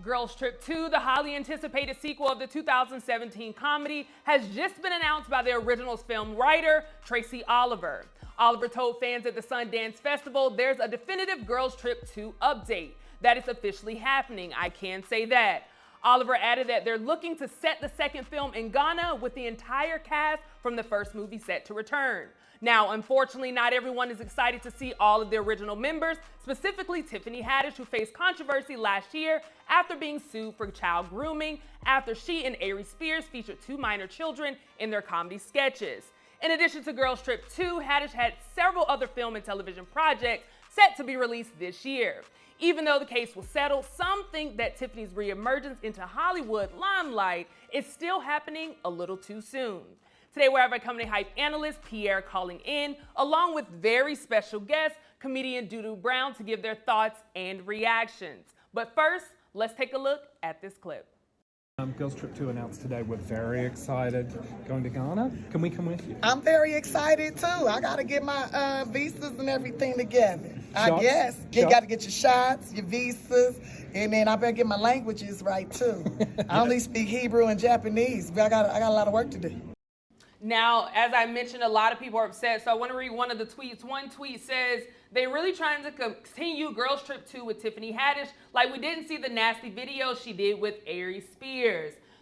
Girls Trip 2, the highly anticipated sequel of the 2017 comedy, has just been announced by the original's film writer, Tracy Oliver. Oliver told fans at the Sundance Festival there's a definitive Girls Trip 2 update, that it's officially happening, I can say that. Oliver added that they're looking to set the second film in Ghana with the entire cast from the first movie set to return. Now, unfortunately, not everyone is excited to see all of the original members, specifically Tiffany Haddish, who faced controversy last year after being sued for child grooming after she and Aries featured two minor children in their comedy sketches. In addition to Girls Trip 2, Haddish had several other film and television projects set to be released this year. Even though the case was settled, some think that Tiffany's reemergence into Hollywood limelight is still happening a little too soon. Today, we have our company hype analyst, Pierre, calling in, along with very special guest, comedian Doodoo Brown, to give their thoughts and reactions. But first, let's take a look at this clip. Girls Trip 2 announced today. We're very excited. Going to Ghana. Can we come with you? I'm very excited too. I got to get my visas and everything together. Shots? I guess. You got to get your shots, your visas, and then I better get my languages right too. I only speak Hebrew and Japanese, but I got a lot of work to do. Now, as I mentioned, a lot of people are upset, so I want to read one of the tweets. One tweet says, they're really trying to continue Girls Trip 2 with Tiffany Haddish, like we didn't see the nasty video she did with Aries.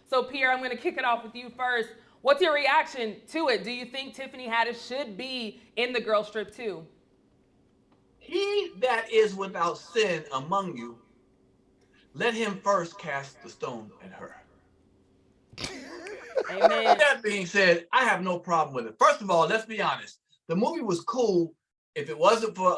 So, Pierre, I'm going to kick it off with you first. What's your reaction to it? Do you think Tiffany Haddish should be in the Girls Trip 2? He that is without sin among you, let him first cast the stone at her. Amen. That being said, I have no problem with it. First of all, let's be honest. The movie was cool. If it wasn't for,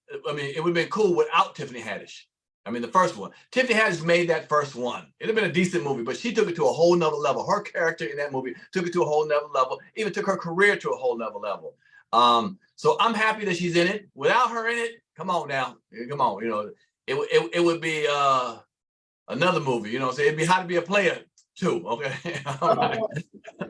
it would have been cool without Tiffany Haddish. I mean, the first one. Tiffany Haddish made that first one. It'd have been a decent movie, but she took it to a whole nother level. Her character in that movie took it to a whole nother level, even took her career to a whole nother level. So I'm happy that she's in it. Without her in it, come on now. Come on, it would be another movie, so it'd be How to Be a Player too, okay?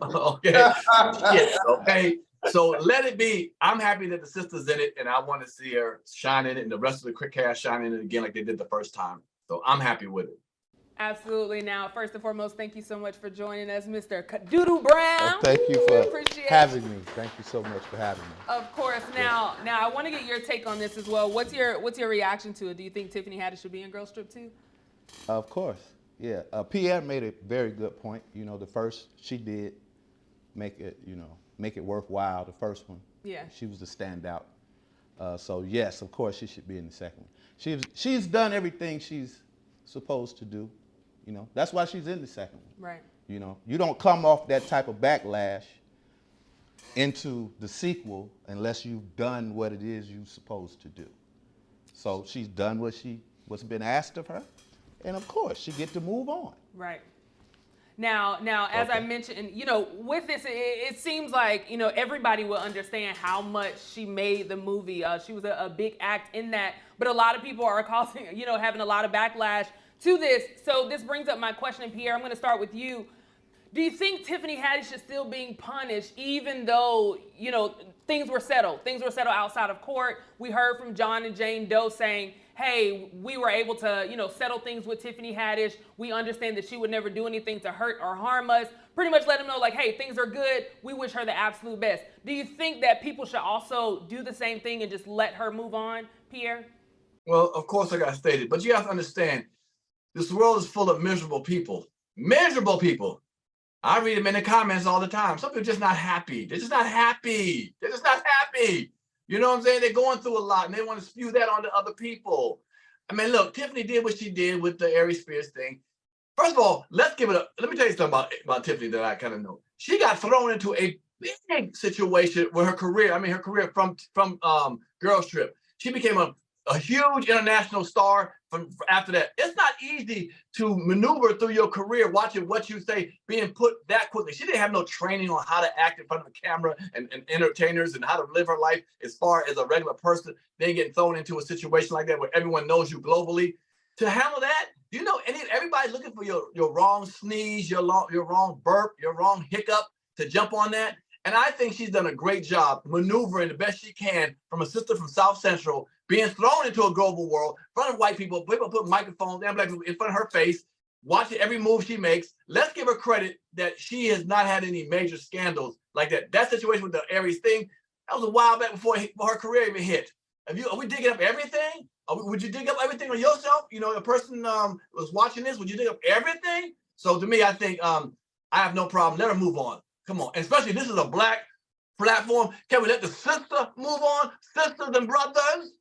Okay. Yes, okay. So let it be. I'm happy that the sister's in it, and I want to see her shine in it, and the rest of the quick cast shine in it again like they did the first time. So I'm happy with it. Absolutely. Now, first and foremost, thank you so much for joining us, Mr. Doodoo Brown. Thank you for having me. Thank you so much for having me. Of course. Now I want to get your take on this as well. What's your reaction to it? Do you think Tiffany Haddish should be in Girls Trip 2? Of course. Yeah. Pierre made a very good point. The first she did make it worthwhile. The first one. Yeah. She was the standout. So yes, of course she should be in the second one. She's done everything she's supposed to do. That's why she's in the second one. Right. You don't come off that type of backlash into the sequel unless you've done what it is you're supposed to do. So she's done what's been asked of her, and of course she get to move on. Right. Now, as I mentioned, with this, it seems like, everybody will understand how much she made the movie. She was a big act in that, but a lot of people are causing, having a lot of backlash to this. So this brings up my question, Pierre. I'm going to start with you. Do you think Tiffany Haddish is still being punished, even though, things were settled? Things were settled outside of court. We heard from John and Jane Doe saying, hey, we were able to, settle things with Tiffany Haddish. We understand that she would never do anything to hurt or harm us. Pretty much let them know, like, hey, things are good. We wish her the absolute best. Do you think that people should also do the same thing and just let her move on, Pierre? Well, of course, like I stated, but you have to understand, this world is full of miserable people. Miserable people. I read them in the comments all the time. Some people are just not happy. They're just not happy. They're just not happy. You know what I'm saying? They're going through a lot, and they want to spew that onto other people. I mean, look, Tiffany did what she did with the Aries thing. First of all, let me tell you something about Tiffany that I kind of know. She got thrown into a big situation with her career. From Girls Trip. She became a huge international star from after that. It's not easy to maneuver through your career watching what you say being put that quickly. She didn't have no training on how to act in front of the camera and entertainers and how to live her life as far as a regular person. Then getting thrown into a situation like that where everyone knows you globally. To handle that, everybody's looking for your wrong sneeze, your wrong burp, your wrong hiccup to jump on that. And I think she's done a great job maneuvering the best she can from a sister from South Central, being thrown into a global world in front of white people put microphones in front of her face, watching every move she makes. Let's give her credit that she has not had any major scandals like that. That situation with the Aries thing, that was a while back before her career even hit. Are we digging up everything? Would you dig up everything on yourself? You know, a person was watching this, would you dig up everything? So to me, I think I have no problem. Let her move on. Come on. And especially this is a Black platform. Can we let the sister move on? Sisters and brothers.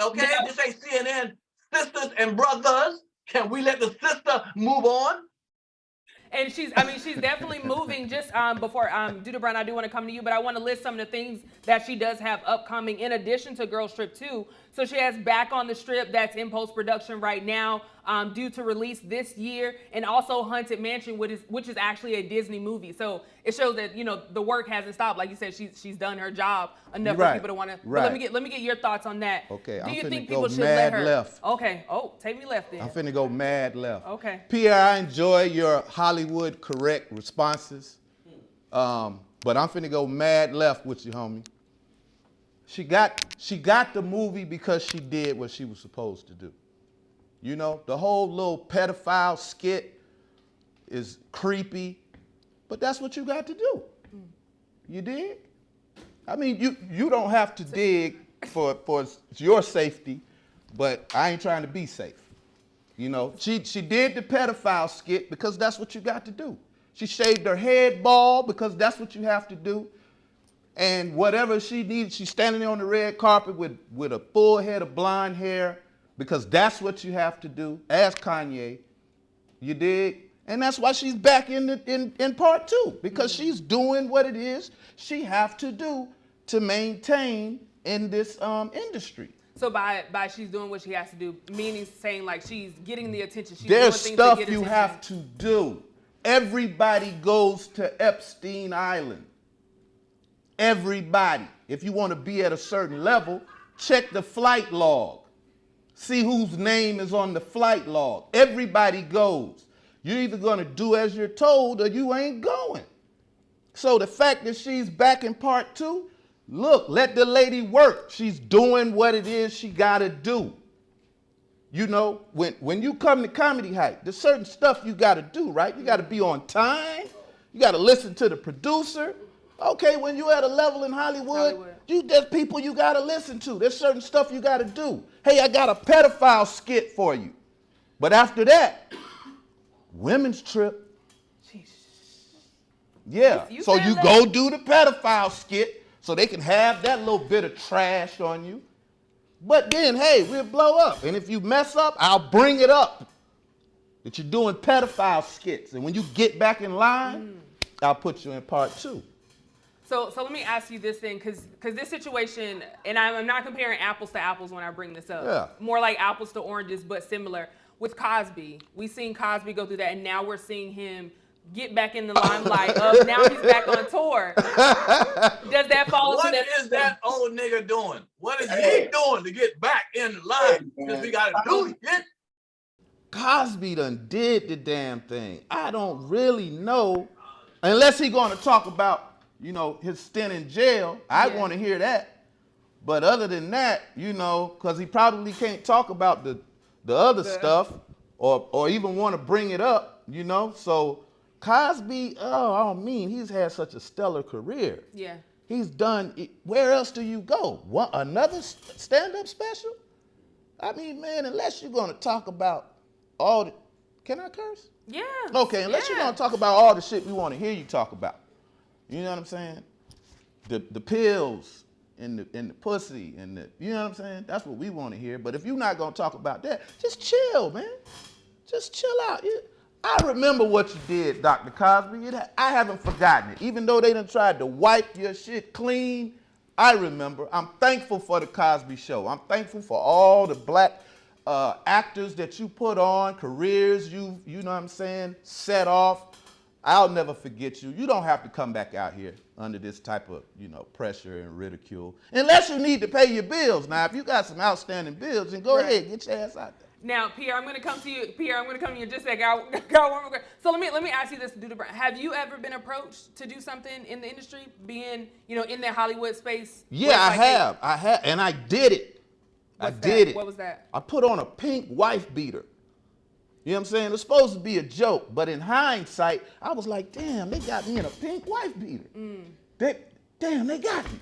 Okay, this ain't CNN. Sisters and brothers. Can we let the sister move on? And she's definitely moving. Just before Duda Brown, I do want to come to you, but I want to list some of the things that she does have upcoming in addition to Girl Strip 2. So she has Back on the Strip that's in post-production right now, due to release this year, and also Haunted Mansion, which is actually a Disney movie. So it shows that, you know, the work hasn't stopped. Like you said, she's done her job enough for people to want to. Right. Let me get your thoughts on that. Okay, do I'm you finna think go people should mad let her? left. Okay. Oh, take me left then. I'm finna go mad left. Okay. Pierre, I enjoy your Hollywood correct responses, but I'm finna go mad left with you, homie. She got the movie because she did what she was supposed to do. You know, the whole little pedophile skit is creepy, but that's what you got to do. You dig? I mean, you don't have to dig for your safety, but I ain't trying to be safe. You know, she did the pedophile skit because that's what you got to do. She shaved her head bald because that's what you have to do. And whatever she needs, she's standing there on the red carpet with a full head of blonde hair because that's what you have to do. Ask Kanye. You dig? And that's why she's back in part 2, because she's doing what it is she have to do to maintain in this industry. So by she's doing what she has to do, meaning saying like she's getting the attention. She's There's doing things stuff to get you attention. have to do. Everybody goes to Epstein Island. Everybody. If you want to be at a certain level, check the flight log. See whose name is on the flight log. Everybody goes. You're either going to do as you're told or you ain't going. So the fact that she's back in part 2, look, let the lady work. She's doing what it is she got to do. You know, when you come to Comedy Hype, there's certain stuff you got to do, right? You got to be on time. You got to listen to the producer. Okay, when you at a level in Hollywood, there's people you got to listen to. There's certain stuff you got to do. Hey, I got a pedophile skit for you. But after that, women's trip. Yeah, so you go do the pedophile skit so they can have that little bit of trash on you. But then, hey, we'll blow up. And if you mess up, I'll bring it up that you're doing pedophile skits. And when you get back in line, I'll put you in part 2. So let me ask you this thing, because this situation, and I'm not comparing apples to apples when I bring this up. Yeah. More like apples to oranges, but similar. With Cosby, we've seen Cosby go through that, and now we're seeing him get back in the limelight of now he's back on tour. Does that fall into that? What is that old nigga doing? What is he doing to get back in line? Because we got to do it. Cosby done did the damn thing. I don't really know, unless he going to talk about, you know, his stint in jail. I want to hear that. But other than that, you know, because he probably can't talk about the other stuff or even want to bring it up, you know. So Cosby, he's had such a stellar career. Yeah. He's done, where else do you go? What, another stand-up special? I mean, man, unless you're going to talk about all the, can I curse? Yeah. Okay, unless you're going to talk about all the shit we want to hear you talk about. You know what I'm saying? The pills and the pussy and the, you know what I'm saying? That's what we want to hear. But if you're not going to talk about that, just chill, man. Just chill out. I remember what you did, Dr. Cosby. I haven't forgotten it. Even though they done tried to wipe your shit clean, I remember. I'm thankful for the Cosby Show. I'm thankful for all the black actors that you put on, careers you know what I'm saying, set off. I'll never forget you. You don't have to come back out here under this type of, you know, pressure and ridicule. Unless you need to pay your bills. Now, if you got some outstanding bills, then go ahead, get your ass out there. Now, Pierre, I'm going to come to you. Pierre, I'm going to come to you in just a second. I got one more question. So let me ask you this, Duda Brown. Have you ever been approached to do something in the industry, being, you know, in the Hollywood space? Yeah, I have, and I did it. I did it. What was that? I put on a pink wife beater. You know what I'm saying? It's supposed to be a joke, but in hindsight, I was like, damn, they got me in a pink wife beater. Damn, they got me.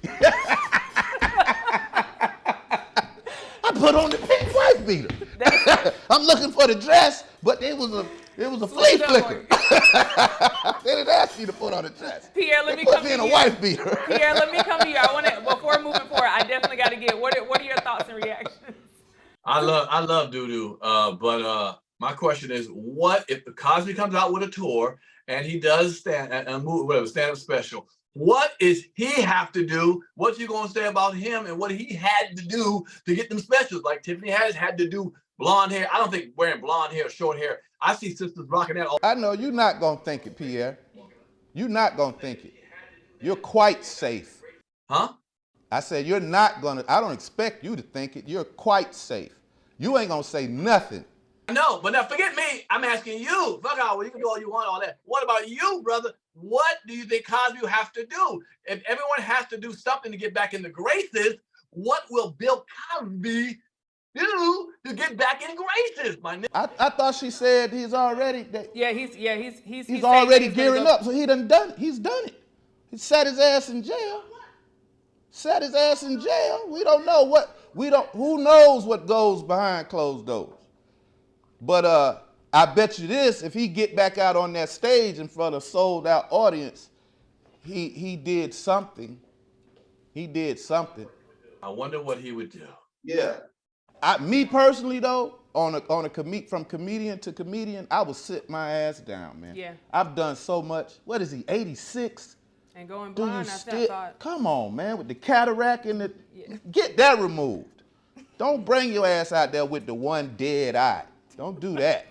I put on the pink wife beater. I'm looking for the dress, but it was a flea flicker. They didn't ask me to put on a dress. Pierre, let me put come me to in a you. wife beater. Pierre, let me come to you. I want to, before moving forward, I definitely got to get, what are your thoughts and reactions? I love doo-doo, but my question is, what if Cosby comes out with a tour and he does stand-up special? What is he have to do? What's you gonna say about him and what he had to do to get them specials? Like Tiffany Haddish had to do blonde hair. I don't think wearing blonde hair or short hair. I see sisters rocking that. I know you're not gonna think it, Pierre. You're not gonna think it. You're quite safe. Huh? I said you're not gonna. I don't expect you to think it. You're quite safe. You ain't gonna say nothing. No, but now forget me. I'm asking you. Fuck out. You can do all you want, all that. What about you, brother? What do you think Cosby will have to do? If everyone has to do something to get back in the graces, what will Bill Cosby do to get back in graces, my nigga? I thought she said he's already. He's already gearing up, so he done it. He's done it. He sat his ass in jail. Sat his ass in jail. We don't know what. Who knows what goes behind closed doors? But I bet you this: if he get back out on that stage in front of a sold out audience, he did something. He did something. I wonder what he would do. Yeah. Me personally though, from comedian to comedian, I would sit my ass down, man. Yeah. I've done so much. What is he? 86. And going blind, I thought. Come on, man, with the cataract and get that removed. Don't bring your ass out there with the one dead eye. Don't do that.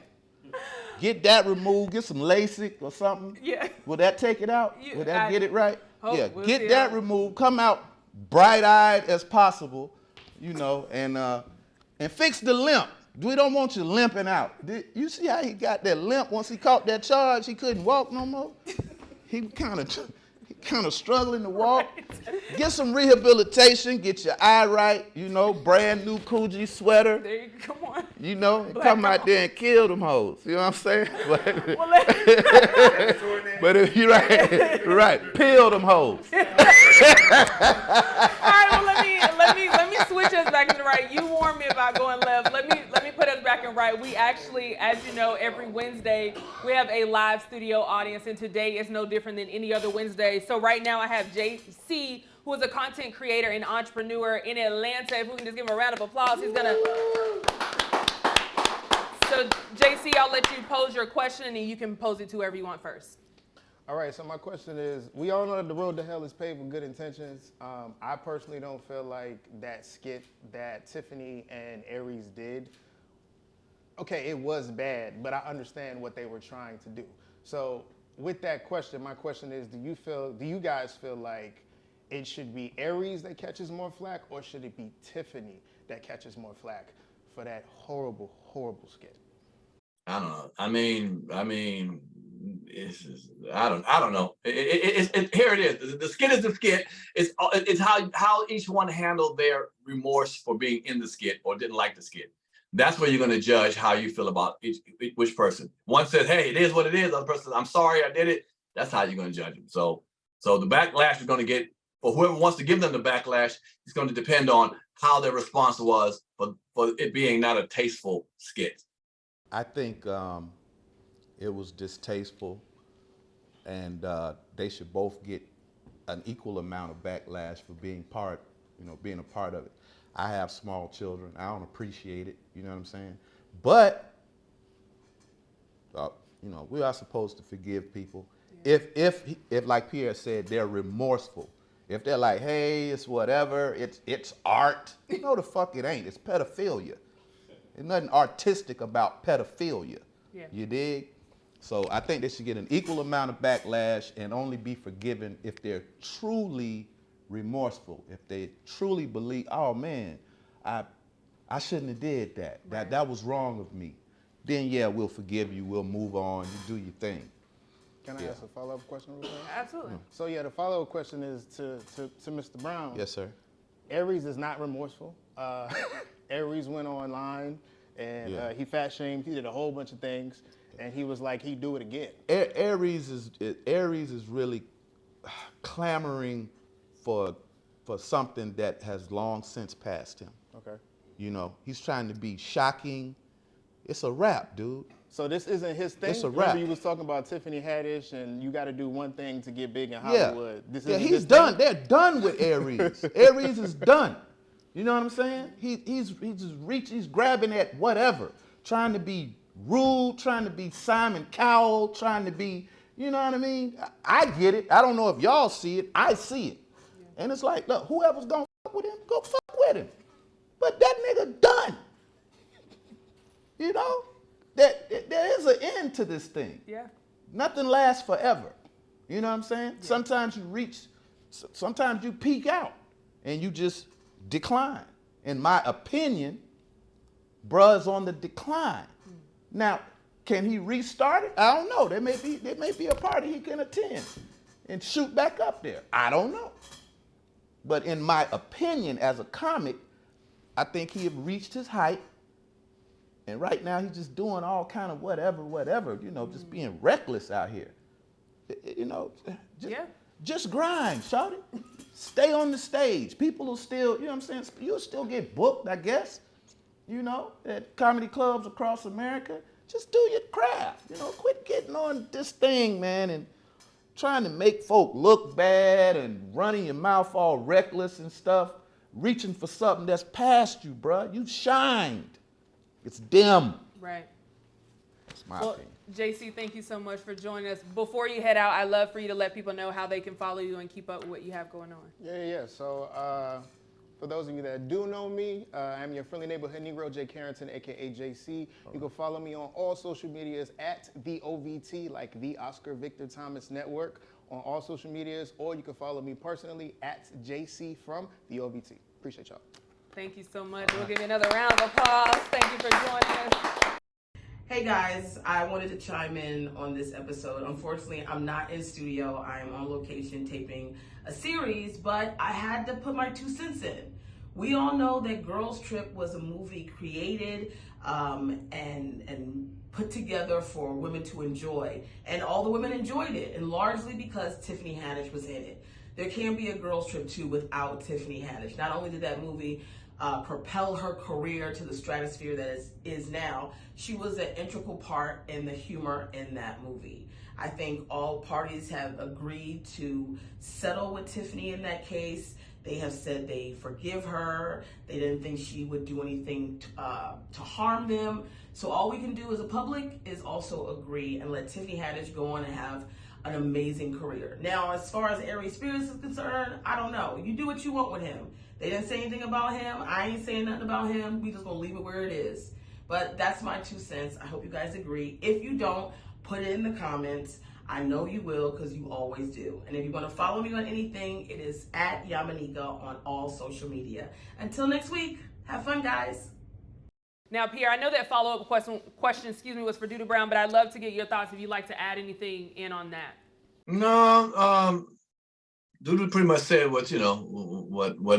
Get that removed. Get some LASIK or something. Yeah. Will that take it out? Will that get it right? We'll get that removed. Come out bright-eyed as possible, and fix the limp. We don't want you limping out. You see how he got that limp once he caught that charge? He couldn't walk no more. He kind of struggling to walk. Right. Get some rehabilitation. Get your eye right. Brand new Coogee sweater. There you go. Come on. And come out there and kill them hoes. You know what I'm saying? But if you're right, peel them hoes. All right. Well, let me switch us back to the right. You warned me about going left. Let me put us back in right. We actually, as you know, every Wednesday we have a live studio audience, and today is no different than any other Wednesday. So right now I have JC, who is a content creator and entrepreneur in Atlanta. If we can just give him a round of applause, he's gonna. So JC, I'll let you pose your question, and you can pose it to whoever you want first. All right, so my question is, we all know that the road to hell is paved with good intentions. I personally don't feel like that skit that Tiffany and Aries did, okay, it was bad, but I understand what they were trying to do. So with that question, my question is, do you guys feel like it should be Aries that catches more flack, or should it be Tiffany that catches more flack for that horrible, horrible skit? I don't know. I mean, I don't know. Here it is. The skit is the skit. It's how each one handled their remorse for being in the skit or didn't like the skit. That's where you're going to judge how you feel about which person. One says, "Hey, it is what it is." The other person says, "I'm sorry, I did it." That's how you're going to judge them. So the backlash you're going to get, for whoever wants to give them the backlash, is going to depend on how their response was for it being not a tasteful skit. I think it was distasteful, and they should both get an equal amount of backlash for being a part of it. I have small children. I don't appreciate it. You know what I'm saying? But we are supposed to forgive people. Yeah. If like Pierre said, they're remorseful. If they're like, hey, it's whatever, it's art. No, the fuck it ain't. It's pedophilia. There's nothing artistic about pedophilia. Yeah. You dig? So I think they should get an equal amount of backlash and only be forgiven if they're truly remorseful. If they truly believe, oh man, I shouldn't have did that. Right. That was wrong of me. Then yeah, we'll forgive you. We'll move on. You do your thing. Can I ask a follow-up question real quick? Absolutely. So yeah, the follow-up question is to Mr. Brown. Yes, sir. Aries is not remorseful. Aries went online and he fat shamed. He did a whole bunch of things, and he was like he'd do it again. Aries is really clamoring for something that has long since passed him. Okay. You know, he's trying to be shocking. It's a rap, dude. So this isn't his thing? It's a Remember rap. you was talking about Tiffany Haddish and you got to do one thing to get big in Hollywood. Yeah, he's done. They're done with Aries. Aries is done. You know what I'm saying? He's grabbing at whatever, trying to be rude, trying to be Simon Cowell, trying to be, you know what I mean? I get it. I don't know if y'all see it. I see it. Yeah. And it's like, look, whoever's gonna fuck with him, go fuck with him. But that nigga done. You know? There is an end to this thing. Yeah. Nothing lasts forever. You know what I'm saying? Yeah. Sometimes you peak out and you just decline. In my opinion, bruh's on the decline. Now, can he restart it? I don't know. There may be a party he can attend and shoot back up there. I don't know. But in my opinion, as a comic, I think he had reached his height. And right now he's just doing all kind of whatever, you know, just being reckless out here. You know, just grind, shawty. Stay on the stage. People will still, you know what I'm saying? You'll still get booked, I guess, you know, at comedy clubs across America. Just do your craft, you know, quit getting on this thing, man, and trying to make folk look bad and running your mouth all reckless and stuff, reaching for something that's past you, bruh. You shined. It's dim. Right. That's my opinion. JC, thank you so much for joining us. Before you head out, I'd love for you to let people know how they can follow you and keep up with what you have going on. Yeah. So for those of you that do know me, I'm your friendly neighborhood Negro, Jay Carrington, a.k.a. JC. You can follow me on all social medias at the OVT, like the Oscar Victor Thomas Network, on all social medias, or you can follow me personally at JC from the OVT. Appreciate y'all. Thank you so much. We'll give you another round of applause. Thank you for joining us. Hey guys, I wanted to chime in on this episode. Unfortunately, I'm not in studio. I am on location taping a series, but I had to put my 2 cents in. We all know that Girls Trip was a movie created and put together for women to enjoy. And all the women enjoyed it, and largely because Tiffany Haddish was in it. There can be a Girls Trip 2 without Tiffany Haddish. Not only did that movie propel her career to the stratosphere that is now, she was an integral part in the humor in that movie. I think all parties have agreed to settle with Tiffany in that case. They have said they forgive her. They didn't think she would do anything to harm them. So all we can do as a public is also agree and let Tiffany Haddish go on and have an amazing career. Now, as far as Aries Spears is concerned, I don't know. You do what you want with him. They didn't say anything about him. I ain't saying nothing about him. We just gonna leave it where it is. But that's my 2 cents. I hope you guys agree. If you don't, put it in the comments. I know you will, because you always do. And if you want to follow me on anything, it is at Yamanika on all social media. Until next week, have fun, guys. Now, Pierre, I know that follow-up question, was for Doodoo Brown, but I'd love to get your thoughts if you'd like to add anything in on that. No, Doodoo pretty much said what what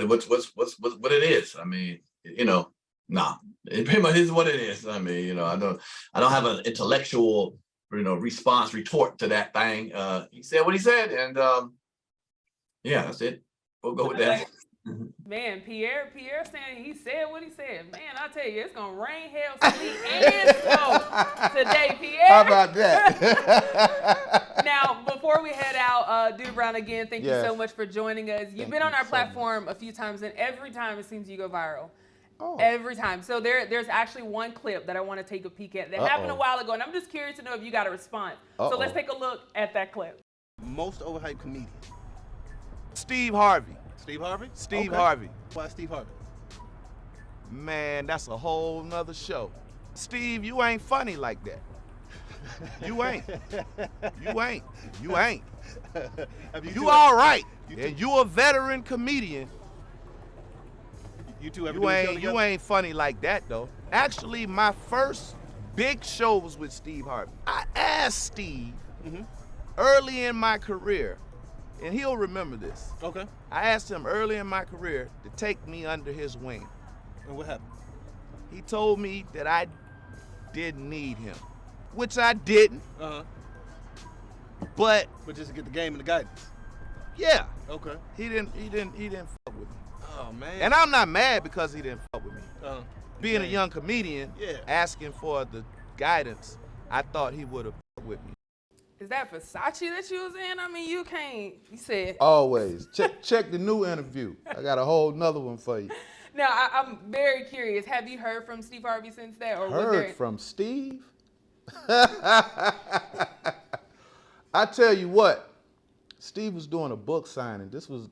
it is. I mean, it pretty much is what it is. I mean, I don't have an intellectual, response, retort to that thing. He said what he said, and yeah, that's it. We'll go with that. Man, Pierre saying he said what he said. Man, I tell you, it's gonna rain, hail, sleet, and snow today, Pierre. How about that? Now, before we head out, Doodoo Brown, again, thank you so much for joining us. You've been on our platform a few times, and every time it seems you go viral. Oh. Every time. So there's actually one clip that I want to take a peek at that happened a while ago, and I'm just curious to know if you got a response. So let's take a look at that clip. Most overhyped comedian. Steve Harvey. Steve Harvey? Steve Harvey. Why Steve Harvey? Man, that's a whole nother show. Steve, you ain't funny like that. You ain't. You ain't. You ain't. You all right. And you a veteran comedian. You two ever do a show together? You ain't funny like that, though. Actually, my first big show was with Steve Harvey. I asked Steve early in my career, and he'll remember this. Okay. I asked him early in my career to take me under his wing. And what happened? He told me that I didn't need him, which I didn't. But just to get the game and the guidance. Yeah. Okay. He didn't fuck with me. Oh man. And I'm not mad because he didn't fuck with me. Being a man. young comedian, asking for the guidance, I thought he would have fucked with me. Is that Versace that you was in? I mean, you said. Always. Check the new interview. I got a whole nother one for you. Now, I'm very curious. Have you heard from Steve Harvey since that? Or Heard from Steve? I tell you what, Steve was doing a book signing. This was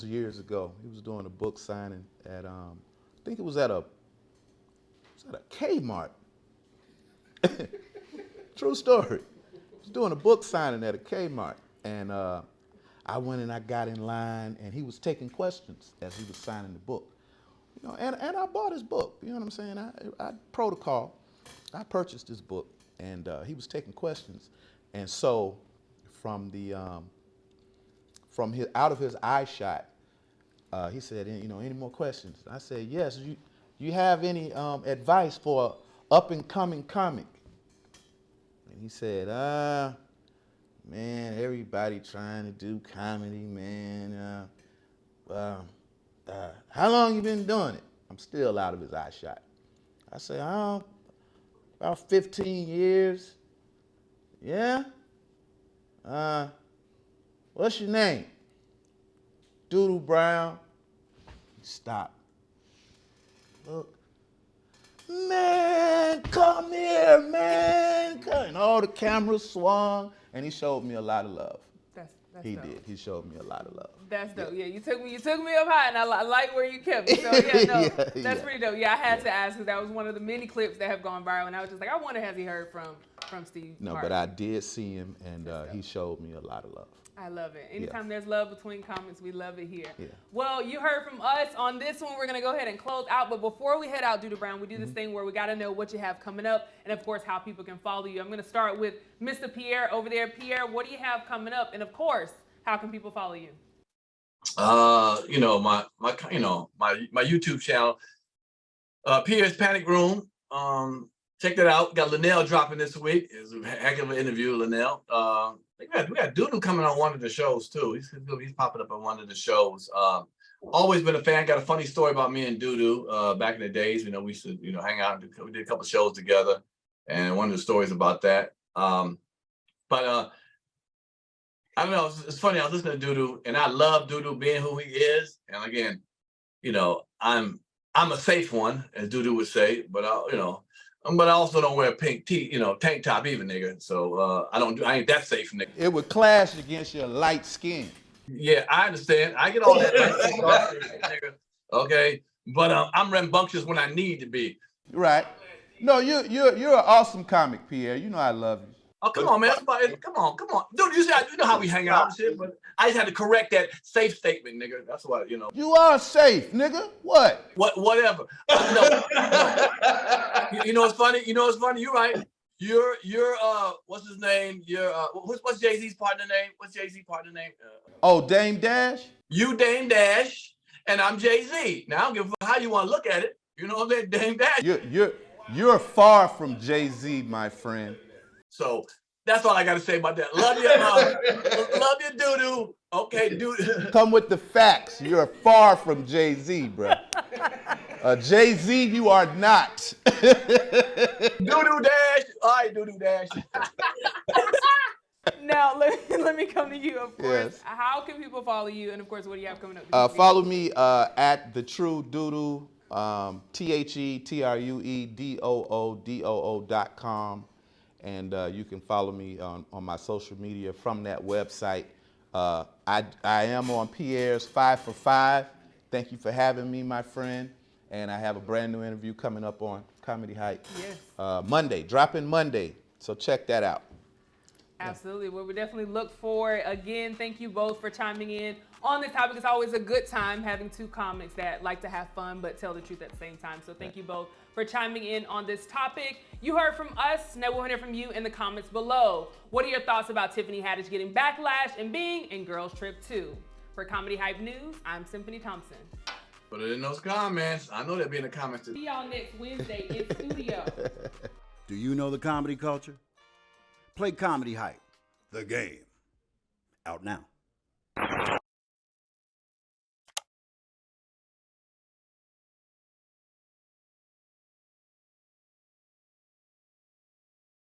years ago. He was doing a book signing at I think it was at a Kmart. True story. He was doing a book signing at a Kmart, and I went and I got in line, and he was taking questions as he was signing the book. You know, and I bought his book. You know what I'm saying? I protocol. I purchased his book, and he was taking questions, and so from his out of his eye shot, he said, you know, any more questions? I said, yes. You have any advice for up and coming comic? And he said, man, everybody trying to do comedy, man. How long you been doing it? I'm still out of his eye shot. I said, about 15 years. Yeah? What's your name? Doodle Brown. Stop. Look. Man, come here, man. And all the cameras swung, and he showed me a lot of love. He did. He showed me a lot of love. That's dope. Yeah, you took me up high, and I like where you kept me. So yeah, that's pretty dope. Yeah, I had to ask because that was one of the many clips that have gone viral, and I was just like, I wonder has he heard from Steve? No, Harvey. but I did see him, and he showed me a lot of love. I love it. Anytime there's love between comics, we love it here. Yeah. Well, you heard from us on this one. We're gonna go ahead and close out, but before we head out, Doodle Brown, we do this thing where we gotta know what you have coming up, and of course, how people can follow you. I'm gonna start with Mr. Pierre over there. Pierre, what do you have coming up? And of course, how can people follow you? You know, my YouTube channel, Pierre's Panic Room. Check that out. Got Linnell dropping this week. It's a heck of an interview, Linnell. We got Doodle coming on one of the shows too. He's popping up on one of the shows. Always been a fan. Got a funny story about me and Doodle back in the days. You know, we used to hang out. We did a couple shows together, and one of the stories about that. But I don't know. It's funny. I was listening to Doodle, and I love Doodle being who he is. And again, you know, I'm a safe one, as Doodle would say. But but I also don't wear a pink tank top either, nigga. So I ain't that safe, nigga. It would clash against your light skin. Yeah, I understand. I get all that nigga. Okay, but I'm rambunctious when I need to be. Right. No, you're an awesome comic, Pierre. You know I love you. Oh, come on, man. That's about it. Come on. Dude, you know how we hang out and shit, but I just had to correct that safe statement, nigga. That's what, you know. You are safe, nigga. What? Whatever. No. You know what's funny? You're right. You're what's his name? What's Jay-Z's partner name? Dame Dash? You Dame Dash, and I'm Jay-Z. Now I don't give a fuck how you want to look at it. You know what I'm saying? Dame Dash. You're far from Jay-Z, my friend. So that's all I got to say about that. Love you, Doodoo. Okay, dude. Come with the facts. You're far from Jay-Z, bro. Jay-Z, you are not. Doodoo Dash. All right, Doodoo Dash. Now, let me come to you, of course. Yes. How can people follow you? And of course, what do you have coming up? Follow me at The True Doodoo, TheTrueDoodoo.com. And you can follow me on my social media from that website. I am on Pierre's 5 for 5. Thank you for having me, my friend. And I have a brand new interview coming up on Comedy Hype. Yes. Monday, dropping Monday. So check that out. Absolutely. Well, we definitely look forward. Again, thank you both for chiming in on this topic. It's always a good time having two comics that like to have fun but tell the truth at the same time. So thank you both for chiming in on this topic. You heard from us. Now we'll hear from you in the comments below. What are your thoughts about Tiffany Haddish getting backlash and being in Girls Trip 2? For Comedy Hype News, I'm Tiffany Thompson. Put it in those comments. I know they'll be in the comments today. See y'all next Wednesday in studio. Do you know the comedy culture? Play Comedy Hype, the game. Out now.